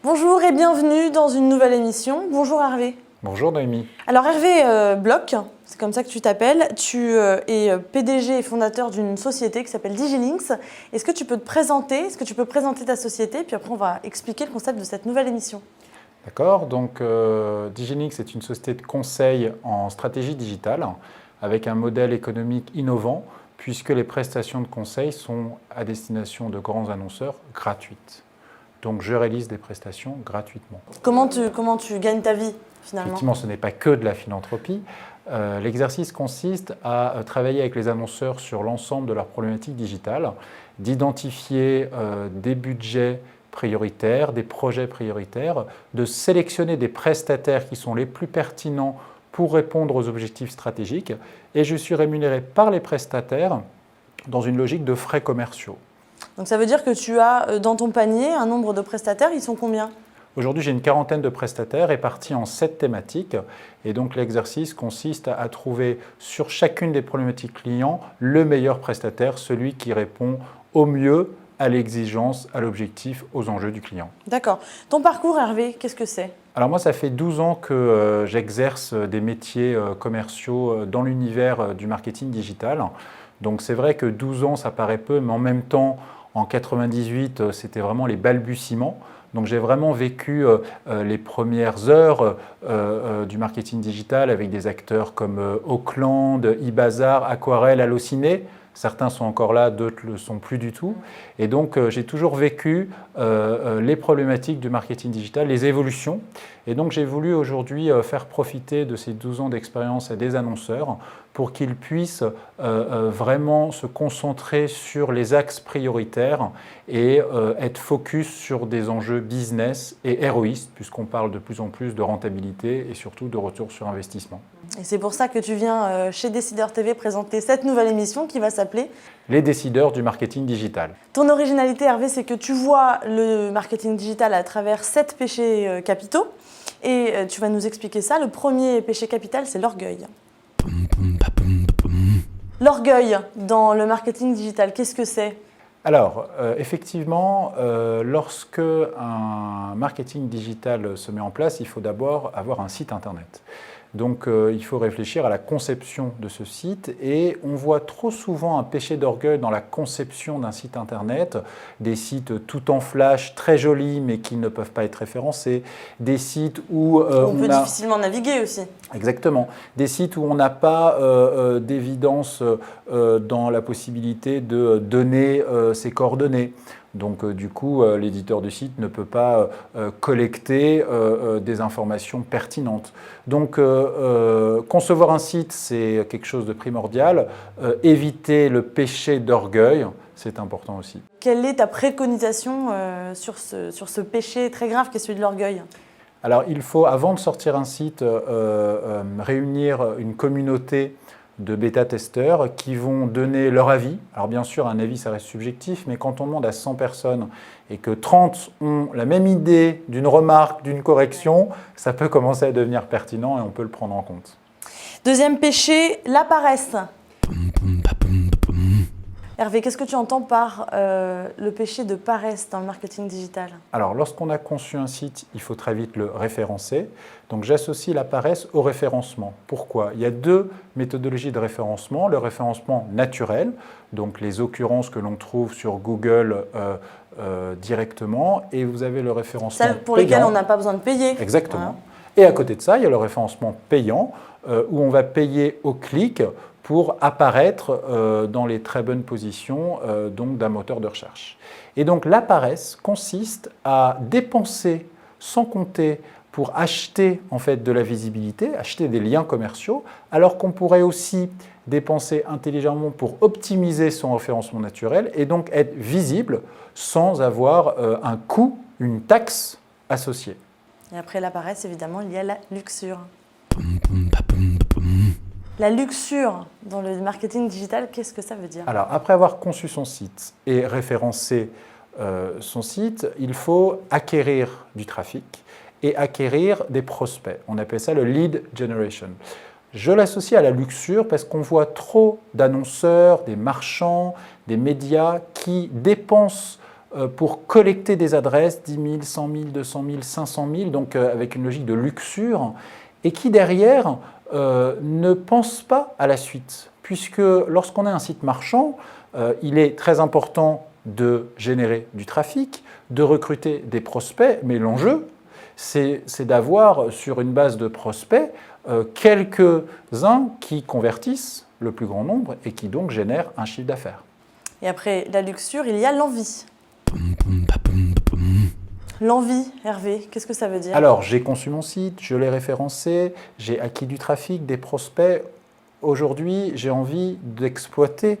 Bonjour et bienvenue dans une nouvelle émission. Bonjour Hervé. Bonjour Noémie. Alors Hervé Bloch, c'est comme ça que tu t'appelles. Tu es PDG et fondateur d'une société qui s'appelle Digilinks. Est-ce que tu peux te présenter? Est-ce que tu peux présenter ta société? Puis après on va expliquer le concept de cette nouvelle émission. D'accord, donc Digilinks est une société de conseil en stratégie digitale avec un modèle économique innovant puisque les prestations de conseil sont à destination de grands annonceurs gratuites. Donc je réalise des prestations gratuitement. Comment tu gagnes ta vie finalement? Effectivement, ce n'est pas que de la philanthropie. L'exercice consiste à travailler avec les annonceurs sur l'ensemble de leurs problématiques digitales, d'identifier des budgets prioritaires, des projets prioritaires, de sélectionner des prestataires qui sont les plus pertinents pour répondre aux objectifs stratégiques. Et je suis rémunéré par les prestataires dans une logique de frais commerciaux. Donc ça veut dire que tu as dans ton panier un nombre de prestataires, ils sont combien? Aujourd'hui, j'ai une quarantaine de prestataires répartis en 7 thématiques. Et donc l'exercice consiste à trouver sur chacune des problématiques clients le meilleur prestataire, celui qui répond au mieux à l'exigence, à l'objectif, aux enjeux du client. D'accord. Ton parcours Hervé, qu'est-ce que c'est? Alors moi, ça fait 12 ans que j'exerce des métiers commerciaux dans l'univers du marketing digital. Donc c'est vrai que 12 ans, ça paraît peu, mais en même temps, en 98, c'était vraiment les balbutiements. Donc j'ai vraiment vécu les premières heures du marketing digital avec des acteurs comme Auckland, eBazaar, Aquarelle, Allociné. Certains sont encore là, d'autres ne le sont plus du tout. Et donc, j'ai toujours vécu les problématiques du marketing digital, les évolutions. Et donc, j'ai voulu aujourd'hui faire profiter de ces 12 ans d'expérience à des annonceurs pour qu'ils puissent vraiment se concentrer sur les axes prioritaires et être focus sur des enjeux business et héroïstes, puisqu'on parle de plus en plus de rentabilité et surtout de retour sur investissement. Et c'est pour ça que tu viens chez Décideur TV présenter cette nouvelle émission qui va s'appeler Les décideurs du marketing digital. Ton originalité, Hervé, c'est que tu vois le marketing digital à travers 7 péchés capitaux. Et tu vas nous expliquer ça. Le premier péché capital, c'est l'orgueil. L'orgueil dans le marketing digital, qu'est-ce que c'est? Alors, effectivement, lorsque un marketing digital se met en place, il faut d'abord avoir un site internet. Donc, il faut réfléchir à la conception de ce site et on voit trop souvent un péché d'orgueil dans la conception d'un site internet, des sites tout en flash, très jolis mais qui ne peuvent pas être référencés, des sites où on peut difficilement naviguer aussi. Exactement, des sites où on n'a pas d'évidence dans la possibilité de donner ses coordonnées. Donc du coup, l'éditeur du site ne peut pas collecter des informations pertinentes. Donc concevoir un site, c'est quelque chose de primordial. Éviter le péché d'orgueil, c'est important aussi. Quelle est ta préconisation sur ce péché très grave qui est celui de l'orgueil ? Alors il faut, avant de sortir un site, réunir une communauté de bêta-testeurs qui vont donner leur avis. Alors bien sûr, un avis, ça reste subjectif, mais quand on demande à 100 personnes et que 30 ont la même idée d'une remarque, d'une correction, ça peut commencer à devenir pertinent et on peut le prendre en compte. Deuxième péché, la paresse. Hervé, qu'est-ce que tu entends par le péché de paresse dans le marketing digital? Alors, lorsqu'on a conçu un site, il faut très vite le référencer. Donc, j'associe la paresse au référencement. Pourquoi? Il y a deux méthodologies de référencement. Le référencement naturel, donc les occurrences que l'on trouve sur Google directement, et vous avez le référencement celles pour payant. lesquelles on n'a pas besoin de payer. Exactement. Voilà. Et à côté de ça, il y a le référencement payant, où on va payer au clic pour apparaître dans les très bonnes positions donc d'un moteur de recherche. Et donc la paresse consiste à dépenser sans compter pour acheter en fait de la visibilité, acheter des liens commerciaux, alors qu'on pourrait aussi dépenser intelligemment pour optimiser son référencement naturel et donc être visible sans avoir un coût, une taxe associée. Et après la paresse, évidemment, il y a la luxure. La luxure dans le marketing digital, qu'est-ce que ça veut dire? Alors, après avoir conçu son site et référencé son site, il faut acquérir du trafic et acquérir des prospects. On appelle ça le lead generation. Je l'associe à la luxure parce qu'on voit trop d'annonceurs, des marchands, des médias qui dépensent pour collecter des adresses, 10 000, 100 000, 200 000, 500 000, donc avec une logique de luxure, et qui derrière ne pensent pas à la suite. Puisque lorsqu'on a un site marchand, il est très important de générer du trafic, de recruter des prospects, mais l'enjeu, c'est d'avoir sur une base de prospects quelques-uns qui convertissent le plus grand nombre et qui donc génèrent un chiffre d'affaires. Et après la luxure, il y a l'envie. L'envie, Hervé, qu'est-ce que ça veut dire? Alors, j'ai conçu mon site, je l'ai référencé, j'ai acquis du trafic, des prospects. Aujourd'hui, j'ai envie d'exploiter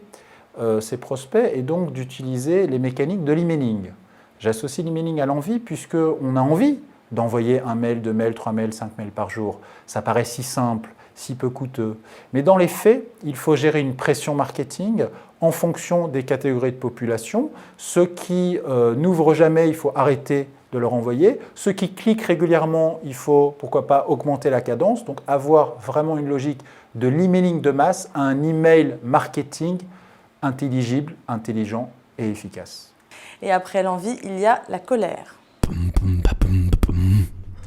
ces prospects et donc d'utiliser les mécaniques de l'emailing. J'associe l'emailing à l'envie puisqu'on a envie d'envoyer un mail, 2 mails, 3 mails, 5 mails par jour. Ça paraît si simple, si peu coûteux. Mais dans les faits, il faut gérer une pression marketing en fonction des catégories de population. Ceux qui n'ouvrent jamais, il faut arrêter de leur envoyer. Ceux qui cliquent régulièrement, il faut, pourquoi pas, augmenter la cadence. Donc avoir vraiment une logique de l'emailing de masse à un email marketing intelligible, intelligent et efficace. Et après l'envie, il y a la colère.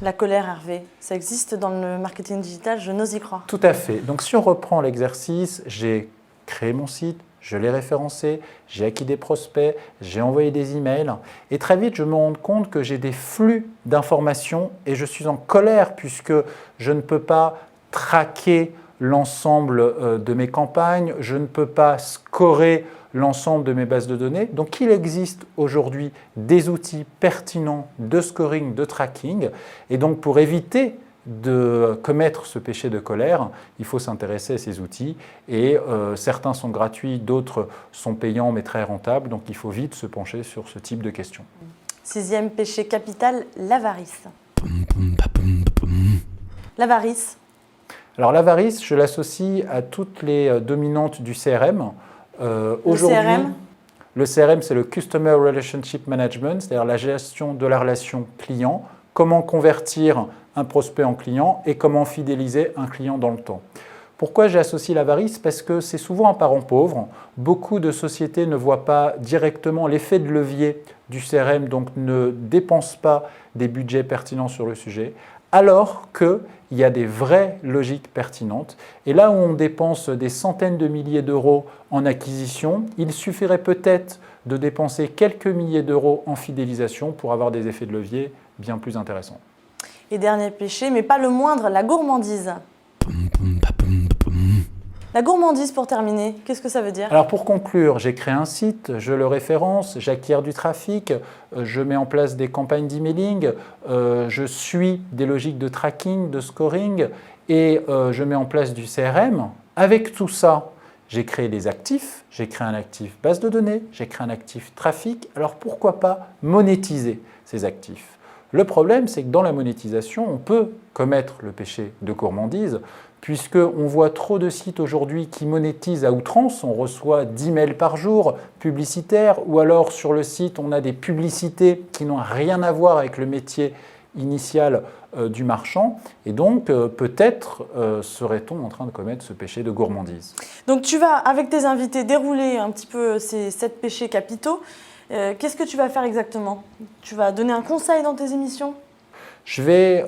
La colère, Hervé, ça existe dans le marketing digital, je n'ose y croire. Tout à fait. Donc si on reprend l'exercice, j'ai créé mon site, je l'ai référencé, j'ai acquis des prospects, j'ai envoyé des emails et très vite je me rends compte que j'ai des flux d'informations et je suis en colère puisque je ne peux pas traquer l'ensemble de mes campagnes, je ne peux pas scorer l'ensemble de mes bases de données. Donc il existe aujourd'hui des outils pertinents de scoring, de tracking. Et donc pour éviter de commettre ce péché de colère, il faut s'intéresser à ces outils. Et certains sont gratuits, d'autres sont payants mais très rentables. Donc il faut vite se pencher sur ce type de questions. 6e péché capital, l'avarice. L'avarice. Alors l'avarice, je l'associe à toutes les dominantes du CRM. Le CRM, c'est le Customer Relationship Management, c'est-à-dire la gestion de la relation client, comment convertir un prospect en client et comment fidéliser un client dans le temps. Pourquoi j'ai associé l'avarice? Parce que c'est souvent un parent pauvre. Beaucoup de sociétés ne voient pas directement l'effet de levier du CRM, donc ne dépensent pas des budgets pertinents sur le sujet, alors qu'il y a des vraies logiques pertinentes. Et là où on dépense des centaines de milliers d'euros en acquisition, il suffirait peut-être de dépenser quelques milliers d'euros en fidélisation pour avoir des effets de levier bien plus intéressants. Et dernier péché, mais pas le moindre, la gourmandise. La gourmandise, pour terminer, qu'est-ce que ça veut dire? Alors pour conclure, j'ai créé un site, je le référence, j'acquiers du trafic, je mets en place des campagnes d'emailing, je suis des logiques de tracking, de scoring et je mets en place du CRM. Avec tout ça, j'ai créé des actifs, j'ai créé un actif base de données, j'ai créé un actif trafic. Alors pourquoi pas monétiser ces actifs? Le problème, c'est que dans la monétisation, on peut commettre le péché de gourmandise, puisqu'on voit trop de sites aujourd'hui qui monétisent à outrance. On reçoit 10 mails par jour publicitaires, ou alors sur le site, on a des publicités qui n'ont rien à voir avec le métier initial du marchand. Et donc, peut-être serait-on en train de commettre ce péché de gourmandise. Donc, tu vas, avec tes invités, dérouler un petit peu ces 7 péchés capitaux. Qu'est-ce que tu vas faire exactement? Tu vas donner un conseil dans tes émissions? Je vais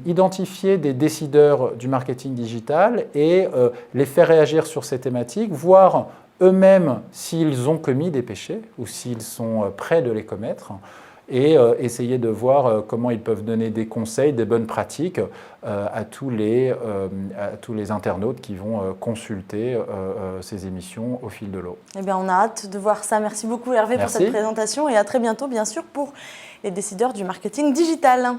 identifier des décideurs du marketing digital et les faire réagir sur ces thématiques, voir eux-mêmes s'ils ont commis des péchés ou s'ils sont prêts de les commettre et essayer de voir comment ils peuvent donner des conseils, des bonnes pratiques à tous les internautes qui vont consulter ces émissions au fil de l'eau. Eh bien, on a hâte de voir ça. Merci beaucoup Hervé pour cette présentation et à très bientôt bien sûr pour les décideurs du marketing digital.